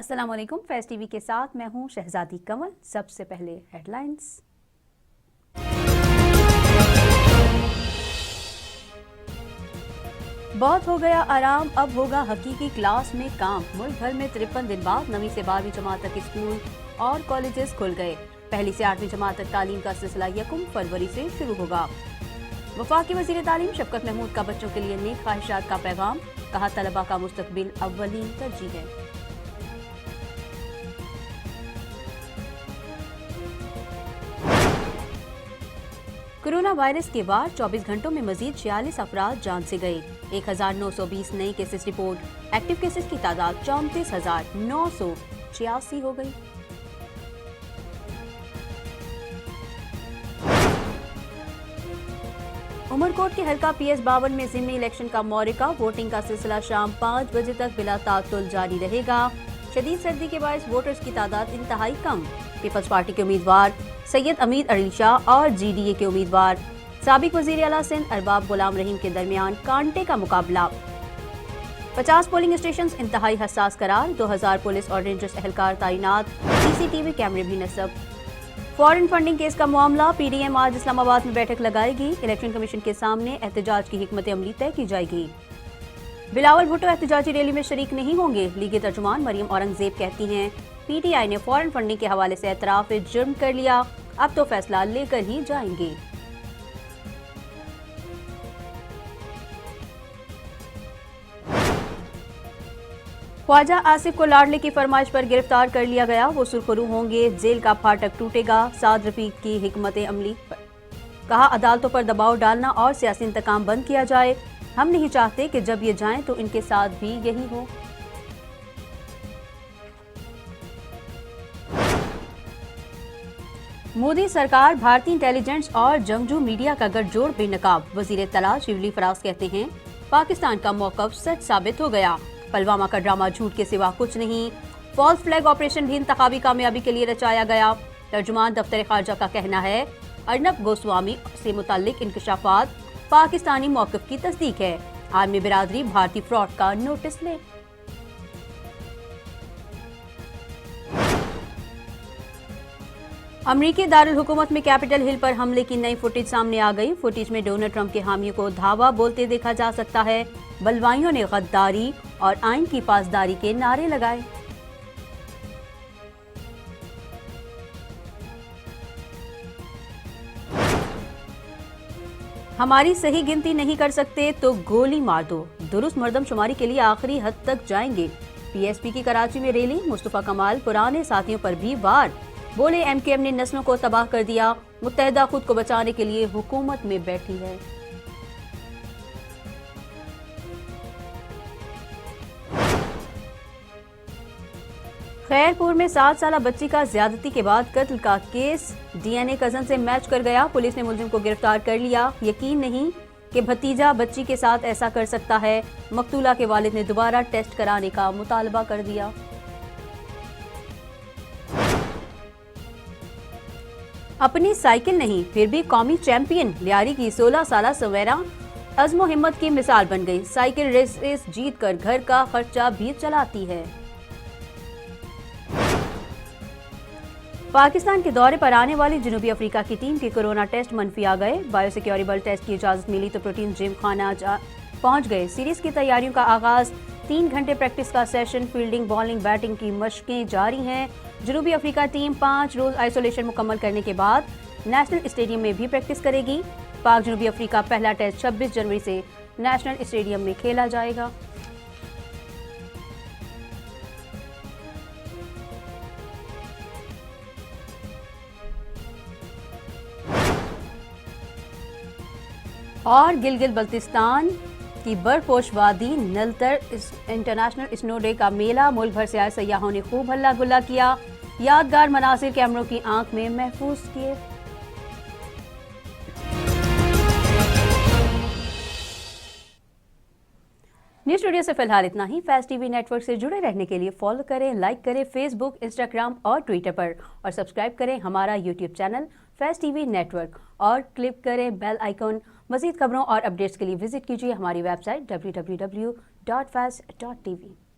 अस्सलाम वालेकुम। फैज़ टीवी के साथ मैं हूं शहजादी कमल। सबसे पहले हेडलाइंस। बहुत हो गया आराम, अब होगा हकीकी क्लास में काम। मुल्क भर में 53 दिन बाद 9वीं से 12वीं जमात तक स्कूल और कॉलेजेस खुल गए। पहली से 8वीं जमात तक तालीम का सिलसिला 1 फरवरी से शुरू होगा। वफाकी वज़ीर तालीम शफकत महमूद का बच्चों के लिए नेक ख्वाहिशात का पैगाम। कहा, तलबा का मुस्तकबिल अव्वलीन तरजीह है। कोरोना वायरस के बाद 24 घंटों में मजीद 46 अफराद जान से गए। 1920 नए केसेस रिपोर्ट। एक्टिव केसेस की तादाद 34,986 हो गई। उमरकोट के हल्का PS 52 में ज़िमनी इलेक्शन का मौरिका। वोटिंग का सिलसिला शाम 5 बजे तक बिला तातुल जारी रहेगा। शदीद सर्दी के बायस वोटर्स की तादाद इंतहाई कम। पीपल्स पार्टी के उम्मीदवार सैयद अमीर अली शाह और GDA के उम्मीदवार साबिक वजीर आला सिंध अरबाब गुलाम रहीम के दरमियान कांटे का मुकाबला। 50 पोलिंग स्टेशन इंतहाई हसास करार। 2000 पुलिस और रेंजर्स एहलकार तैनात। CCTV कैमरे भी नस्ब। फॉरेन फंडिंग केस का मामला। PDM आज इस्लामाबाद में बैठक लगाएगी। इलेक्शन कमीशन के सामने एहतजाज की हिकमत अमली तय की जाएगी। बिलावल भुट्टो एहतजाजी रैली में शरीक नहीं होंगे। लीगी तर्जुमान मरियम औरंगजेब कहती हैं, PTI ने फॉरेन फंडिंग के हवाले से एतराफ जुर्म कर लिया, अब तो फैसला लेकर ही जाएंगे। ख्वाजा आसिफ को लाडले की फरमाइश पर गिरफ्तार कर लिया गया। वो सुरखरू होंगे, जेल का फाटक टूटेगा। साद रफीक की हिकमत अमली। कहा, अदालतों पर दबाव डालना और सियासी इंतकाम बंद किया जाए। हम नहीं चाहते कि जब ये जाएं तो इनके साथ भी यही हो। मोदी सरकार भारतीय इंटेलिजेंस और जंगजू मीडिया का गठजोड़ बेनकाब। वजीर इत्तला शिवली फराज कहते हैं, पाकिस्तान का मौकफ सच साबित हो गया। पुलवामा का ड्रामा झूठ के सिवा कुछ नहीं। फॉल्स फ्लैग ऑपरेशन भी इंतखाबी कामयाबी के लिए रचाया गया। तर्जुमान दफ्तर खारजा का कहना है, अर्नब गोस्वामी से मुताल्लिक इंकशाफात पाकिस्तानी मौकफ की तस्दीक है। आर्मी बिरादरी भारतीय फ्रॉड का नोटिस ले। अमरीकी दारुल हुकूमत में कैपिटल हिल पर हमले की नई फुटेज सामने आ गई। फुटेज में डोनाल्ड ट्रंप के हामियों को धावा बोलते देखा जा सकता है। बलवाइयों ने गद्दारी और आइन की पासदारी के नारे लगाए। हमारी सही गिनती नहीं कर सकते तो गोली मार दो। दुरुस्त मर्दमशुमारी के लिए आखिरी हद तक जाएंगे। PSP की कराची में रैली। मुस्तफा कमाल पुराने साथियों पर भी वार। बोले, MKM ने नस्लों को तबाह कर दिया। मुत्तहिदा खुद को बचाने के लिए हुकूमत में बैठी है। खैरपुर में 7 साल बच्ची का ज्यादती के बाद कत्ल का केस DNA कजन से मैच कर गया। पुलिस ने मुलजिम को गिरफ्तार कर लिया। यकीन नहीं कि भतीजा बच्ची के साथ ऐसा कर सकता है। मकतूला के वालिद ने दोबारा टेस्ट कराने का मुतालबा कर दिया। अपनी साइकिल नहीं फिर भी कौमी चैंपियन। लियारी की 16 साला सवेरा अज़्म हिम्मत की मिसाल बन गई। साइकिल रेस जीत कर घर का खर्चा भी चलाती है। पाकिस्तान के दौरे पर आने वाली जनूबी अफ्रीका की टीम के कोरोना टेस्ट मनफी आ गए। बायोसिक्योरेबल टेस्ट की इजाजत मिली तो प्रोटीन जिम खाना पहुंच गए। सीरीज की तैयारियों का आगाज। 3 घंटे प्रैक्टिस का सेशन। फील्डिंग, बॉलिंग, बैटिंग की मशकें जारी हैं। जनूबी अफ्रीका टीम 5 रोज आइसोलेशन मुकम्मल करने के बाद नेशनल स्टेडियम में भी प्रैक्टिस करेगी। पाक जनूबी अफ्रीका पहला टेस्ट 26 जनवरी से नेशनल स्टेडियम में खेला जाएगा। और गिलगित बल्तिस्तान की बर्फपोश वादी नलतर इंटरनेशनल स्नो डे का मेला। मुल्क भर से आए सयाहों ने खूब हल्ला गुल्ला किया। यादगार मनासिर कैमरों की आंख में महफूज किए। न्यूज़ स्टूडियो से फिलहाल इतना ही। फैज़ टीवी नेटवर्क से जुड़े रहने के लिए फॉलो करें, लाइक करें फेसबुक, इंस्टाग्राम और ट्विटर पर, और सब्सक्राइब करें हमारा यूट्यूब चैनल फैज़ टीवी नेटवर्क और क्लिक करें बेल आइकॉन। मज़ीद खबरों और अपडेट्स के लिए विजिट कीजिए हमारी वेबसाइट www.faz.tv।